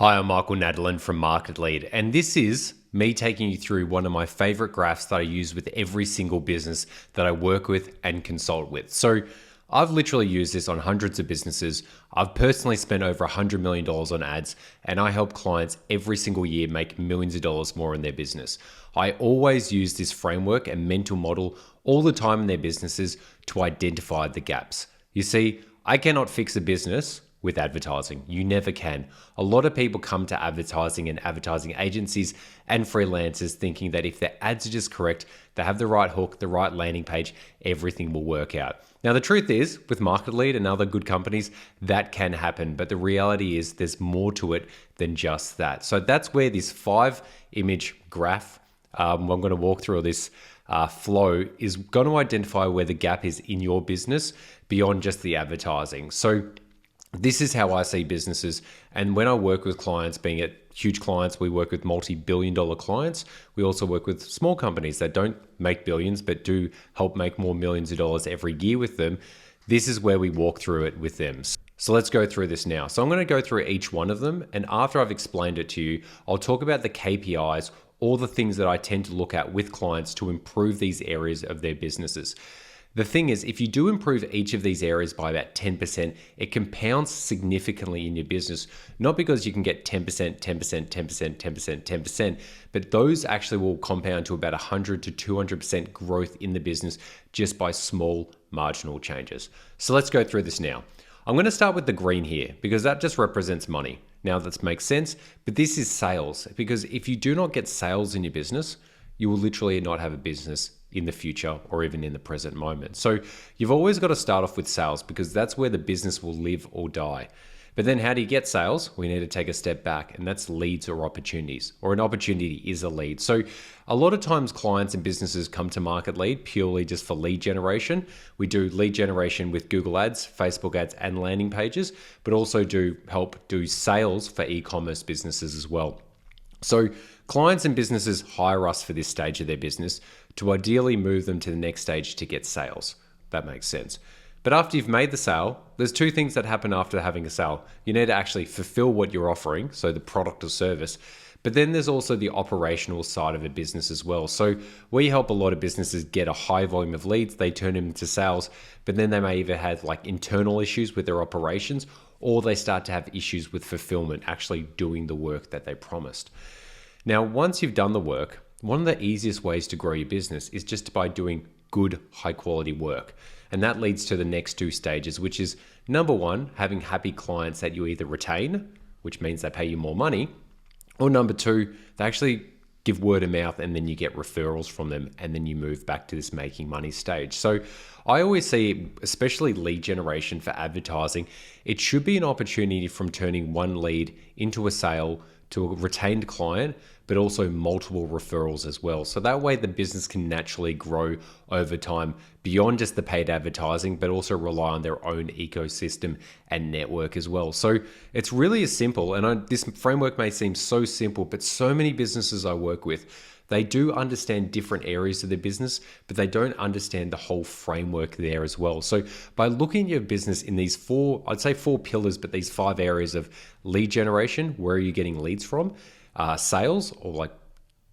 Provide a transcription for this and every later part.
Hi, I'm Michael Nadalin from Market Lead, and this is me taking you through one of my favorite graphs that I use with every single business that I work with and consult with. So I've literally used this on hundreds of businesses. I've personally spent over $100 million on ads, and I help clients every single year make millions of dollars more in their business. I always use this framework and mental model all the time in their businesses to identify the gaps. You see, I cannot fix a business with advertising. You never can. A lot of people come to advertising and advertising agencies and freelancers thinking that if their ads are just correct, they have the right hook, the right landing page, everything will work out. Now, the truth is, with Market Lead and other good companies, that can happen. But the reality is there's more to it than just that. So that's where this 5-image graph, I'm going to walk through this flow, is going to identify where the gap is in your business beyond just the advertising. So this is how I see businesses. And when I work with clients, being it huge clients, we work with multi-billion-dollar clients. We also work with small companies that don't make billions, but do help make more millions of dollars every year with them. This is where we walk through it with them. So let's go through this now. So I'm going to go through each one of them. And after I've explained it to you, I'll talk about the KPIs, all the things that I tend to look at with clients to improve these areas of their businesses. The thing is, if you do improve each of these areas by about 10%, it compounds significantly in your business, not because you can get 10%, 10%, 10%, 10%, 10%, but those actually will compound to about 100 to 200% growth in the business just by small marginal changes. So let's go through this now. I'm going to start with the green here because that just represents money. Now that makes sense, but this is sales, because if you do not get sales in your business, you will literally not have a business in the future or even in the present moment. So you've always got to start off with sales because that's where the business will live or die. But then how do you get sales? We need to take a step back, and that's leads or opportunities, or an opportunity is a lead. So a lot of times clients and businesses come to Market Lead purely just for lead generation. We do lead generation with Google Ads, Facebook ads, and landing pages, but also do help do sales for e-commerce businesses as well. So clients and businesses hire us for this stage of their business to ideally move them to the next stage to get sales. That makes sense. But after you've made the sale, there's two things that happen after having a sale. You need to actually fulfill what you're offering, so the product or service. But then there's also the operational side of a business as well. So we help a lot of businesses get a high volume of leads, they turn them into sales, but then they may either have like internal issues with their operations, or they start to have issues with fulfillment, actually doing the work that they promised. Now, once you've done the work, one of the easiest ways to grow your business is just by doing good, high quality work. And that leads to the next two stages, which is number one, having happy clients that you either retain, which means they pay you more money, or number two, they actually give word of mouth and then you get referrals from them and then you move back to this making money stage. So I always see, especially lead generation for advertising, it should be an opportunity from turning one lead into a sale to a retained client, but also multiple referrals as well. So that way the business can naturally grow over time beyond just the paid advertising, but also rely on their own ecosystem and network as well. So it's really as simple, and this framework may seem so simple, but so many businesses I work with, they do understand different areas of their business, but they don't understand the whole framework there as well. So by looking at your business in these I'd say four pillars, but these 5 areas of lead generation, where are you getting leads from? Sales, or like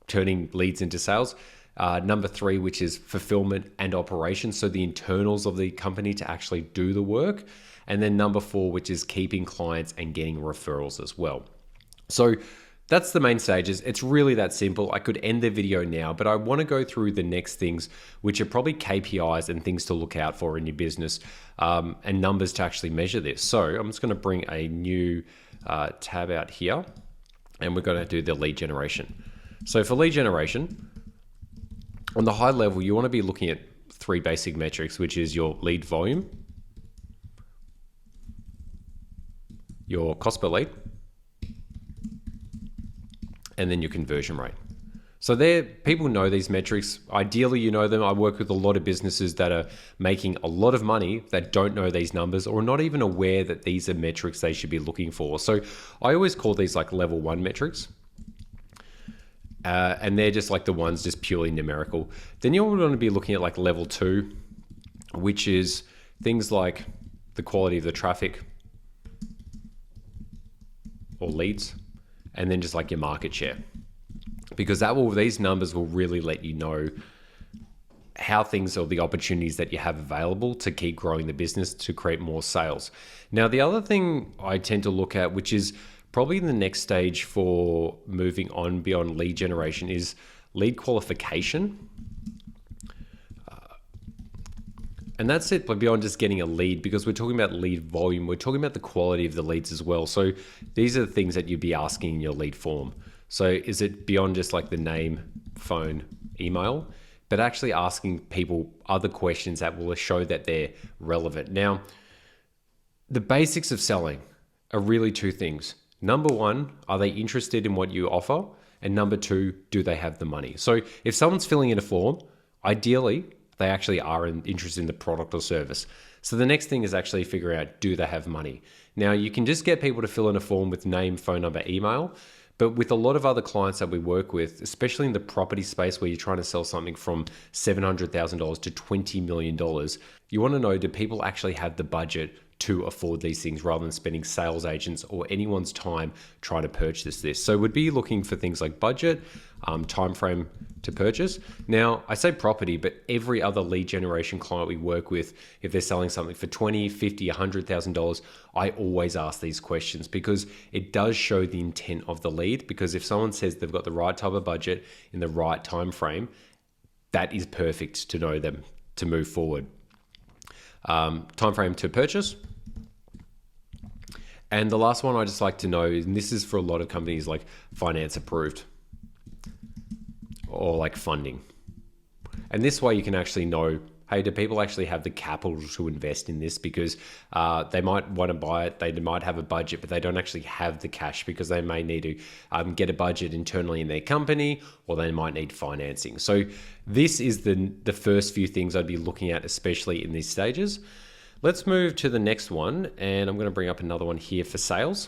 turning leads into sales. Number 3, which is fulfillment and operations, so the internals of the company to actually do the work. And then number 4, which is keeping clients and getting referrals as well. So that's the main stages. It's really that simple. I could end the video now, but I want to go through the next things, which are probably KPIs and things to look out for in your business, and numbers to actually measure this. So I'm just going to bring a new tab out here, and we're going to do the lead generation. So for lead generation, on the high level, you want to be looking at 3 basic metrics, which is your lead volume, your cost per lead, and then your conversion rate. So people know these metrics. Ideally, you know them. I work with a lot of businesses that are making a lot of money that don't know these numbers or not even aware that these are metrics they should be looking for. So I always call these like level 1 metrics. And they're just like the ones just purely numerical. Then you want to be looking at like level 2, which is things like the quality of the traffic or leads. and then just like your market share, because these numbers will really let you know how things or the opportunities that you have available to keep growing the business to create more sales. Now, the other thing I tend to look at, which is probably the next stage for moving on beyond lead generation, is lead qualification. And that's it, but beyond just getting a lead, because we're talking about lead volume, we're talking about the quality of the leads as well. So these are the things that you'd be asking in your lead form. So is it beyond just like the name, phone, email, but actually asking people other questions that will show that they're relevant? Now, the basics of selling are really two things. Number one, are they interested in what you offer? And number two, do they have the money? So if someone's filling in a form, ideally, they actually are interested in the product or service. So the next thing is actually figuring out, do they have money? Now, you can just get people to fill in a form with name, phone number, email, but with a lot of other clients that we work with, especially in the property space where you're trying to sell something from $700,000 to $20 million, you want to know, do people actually have the budget to afford these things rather than spending sales agents or anyone's time trying to purchase this? So we'd be looking for things like budget, time frame to purchase. Now, I say property, but every other lead generation client we work with, if they're selling something for $20, $50, $100,000, I always ask these questions because it does show the intent of the lead. Because if someone says they've got the right type of budget in the right time frame, that is perfect to know them to move forward. Time frame to purchase. And the last one I just like to know, and this is for a lot of companies, like finance approved or like funding. And this way you can actually know, hey, do people actually have the capital to invest in this? Because they might want to buy it, they might have a budget, but they don't actually have the cash because they may need to get a budget internally in their company, or they might need financing. So this is the first few things I'd be looking at, especially in these stages. Let's move to the next one, and I'm going to bring up another one here for sales.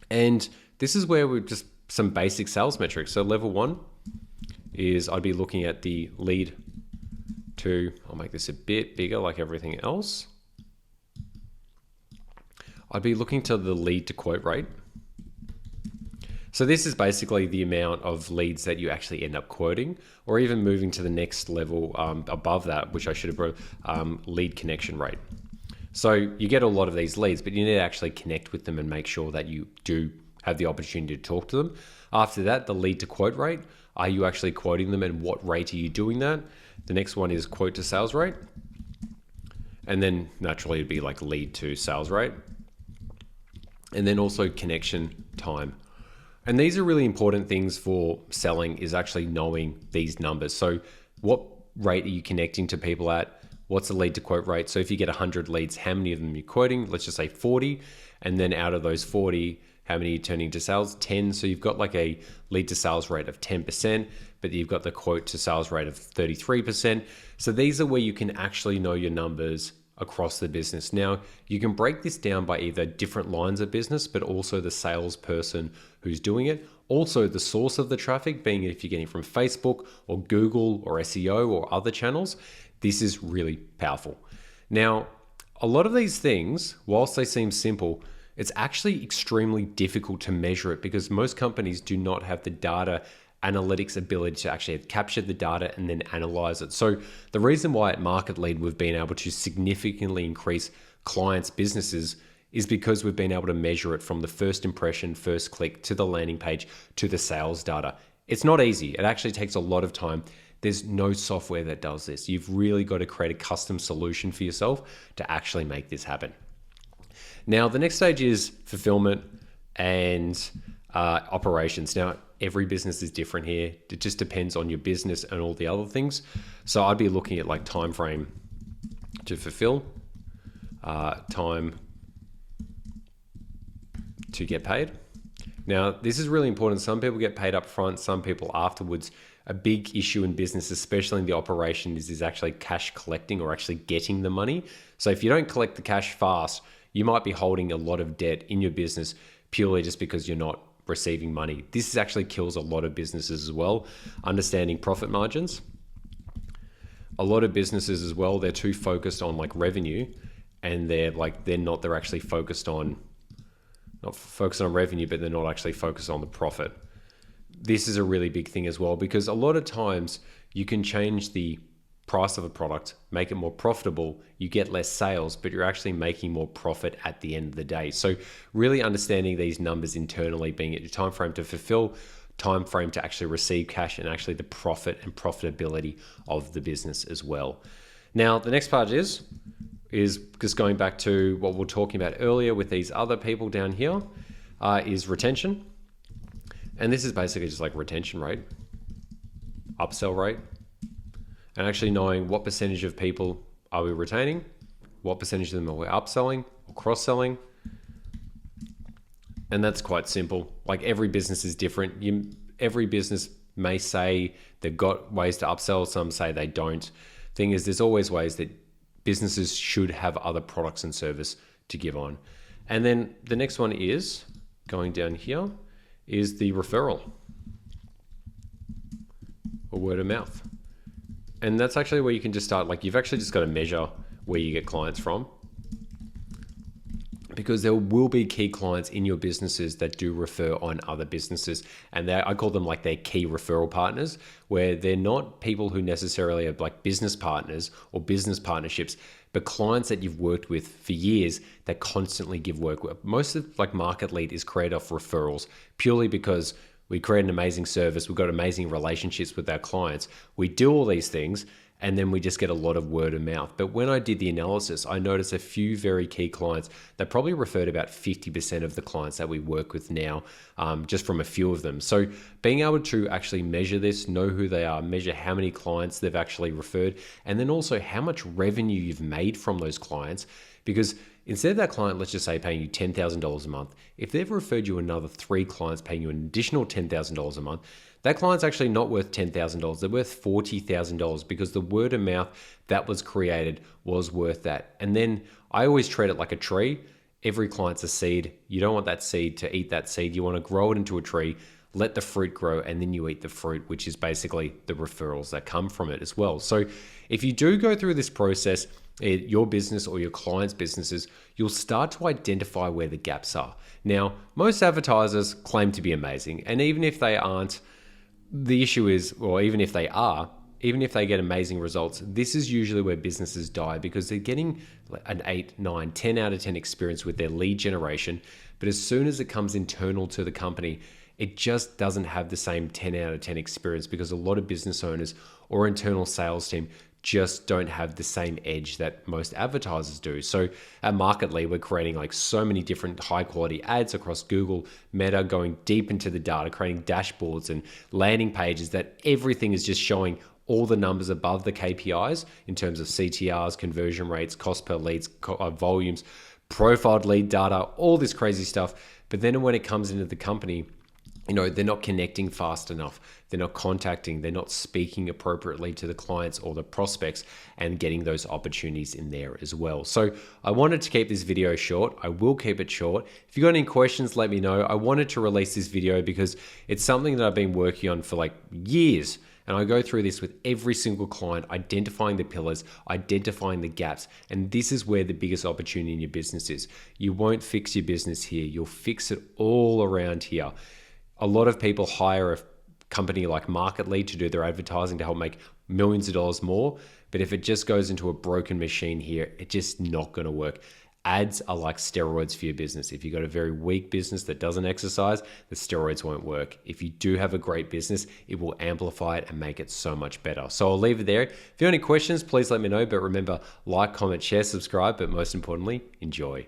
And this is where we're just some basic sales metrics. So level one is I'd be looking at the lead to, I'll make this a bit bigger like everything else. I'd be looking to the lead to quote rate. So this is basically the amount of leads that you actually end up quoting, or even moving to the next level above that, which I should have brought, lead connection rate. So you get a lot of these leads, but you need to actually connect with them and make sure that you do have the opportunity to talk to them. After that, the lead to quote rate. Are you actually quoting them, and what rate are you doing that? The next one is quote to sales rate. And then naturally it'd be like lead to sales rate. And then also connection time. And these are really important things for selling, is actually knowing these numbers. So what rate are you connecting to people at? What's the lead to quote rate? So if you get 100 leads, how many of them you're quoting? Let's just say 40. And then out of those 40, how many are turning to sales? 10. So you've got like a lead to sales rate of 10%, but you've got the quote to sales rate of 33%. So these are where you can actually know your numbers across the business. Now, you can break this down by either different lines of business, but also the salesperson who's doing it. Also the source of the traffic, being if you're getting from Facebook or Google or SEO or other channels. This is really powerful. Now, a lot of these things, whilst they seem simple, it's actually extremely difficult to measure it because most companies do not have the data analytics ability to actually capture the data and then analyze it. So the reason why at Market Lead we've been able to significantly increase clients' businesses is because we've been able to measure it from the first impression, first click, to the landing page, to the sales data. It's not easy. It actually takes a lot of time. There's no software that does this. You've really got to create a custom solution for yourself to actually make this happen. Now, the next stage is fulfillment and operations. Now, every business is different here. It just depends on your business and all the other things. So I'd be looking at like time frame to fulfill, time to get paid. Now, this is really important. Some people get paid up front, some people afterwards. A big issue in business, especially in the operation, is actually cash collecting or actually getting the money. So if you don't collect the cash fast, you might be holding a lot of debt in your business purely just because you're not receiving money. This actually kills a lot of businesses as well. Understanding profit margins. A lot of businesses as well, they're too focused on like revenue, and they're actually focused on not focusing on revenue, but they're not actually focused on the profit. This is a really big thing as well, because a lot of times you can change the price of a product, make it more profitable, you get less sales, but you're actually making more profit at the end of the day. So really understanding these numbers internally, being at your time frame to fulfill, time frame to actually receive cash, and actually the profit and profitability of the business as well. Now, the next part is just going back to what we were talking about earlier with these other people down here, is retention. And this is basically just like retention rate, upsell rate, and actually knowing what percentage of people are we retaining, what percentage of them are we upselling or cross-selling. And that's quite simple. Like every business is different. Every business may say they've got ways to upsell, some say they don't. Thing is, there's always ways that businesses should have other products and service to give on. And then the next one is, going down here, is the referral or word of mouth. And that's actually where you can just start. Like you've actually just got to measure where you get clients from, because there will be key clients in your businesses that do refer on other businesses. And I call them like their key referral partners, where they're not people who necessarily are like business partners or business partnerships, but clients that you've worked with for years that constantly give work. Most of like Market Lead is created off referrals, purely because we create an amazing service. We've got amazing relationships with our clients. We do all these things, and then we just get a lot of word of mouth. But when I did the analysis, I noticed a few very key clients that probably referred about 50% of the clients that we work with now, just from a few of them. So being able to actually measure this, know who they are, measure how many clients they've actually referred, and then also how much revenue you've made from those clients. Because instead of that client, let's just say, paying you $10,000 a month, if they've referred you another 3 clients paying you an additional $10,000 a month, that client's actually not worth $10,000. They're worth $40,000, because the word of mouth that was created was worth that. And then I always treat it like a tree. Every client's a seed. You don't want that seed to eat that seed. You want to grow it into a tree, let the fruit grow, and then you eat the fruit, which is basically the referrals that come from it as well. So if you do go through this process, your business or your clients' businesses, you'll start to identify where the gaps are. Now, most advertisers claim to be amazing, and even if they aren't, the issue is, or even if they are, even if they get amazing results, this is usually where businesses die, because they're getting an 8, 9, 10 out of 10 experience with their lead generation. But as soon as it comes internal to the company, it just doesn't have the same 10 out of 10 experience, because a lot of business owners or internal sales team just don't have the same edge that most advertisers do. So at Market Lead, we're creating like so many different high quality ads across Google, Meta, going deep into the data, creating dashboards and landing pages that everything is just showing all the numbers above the KPIs in terms of CTRs, conversion rates, cost per leads, volumes, profiled lead data, all this crazy stuff. But then when it comes into the company, they're not connecting fast enough. They're not contacting. They're not speaking appropriately to the clients or the prospects and getting those opportunities in there as well. So I wanted to keep this video short. I will keep it short. If you got any questions, let me know. I wanted to release this video because it's something that I've been working on for like years. And I go through this with every single client, identifying the pillars, identifying the gaps. And this is where the biggest opportunity in your business is. You won't fix your business here. You'll fix it all around here. A lot of people hire a company like Market Lead to do their advertising to help make millions of dollars more. But if it just goes into a broken machine here, it's just not going to work. Ads are like steroids for your business. If you've got a very weak business that doesn't exercise, the steroids won't work. If you do have a great business, it will amplify it and make it so much better. So I'll leave it there. If you have any questions, please let me know. But remember, like, comment, share, subscribe, but most importantly, enjoy.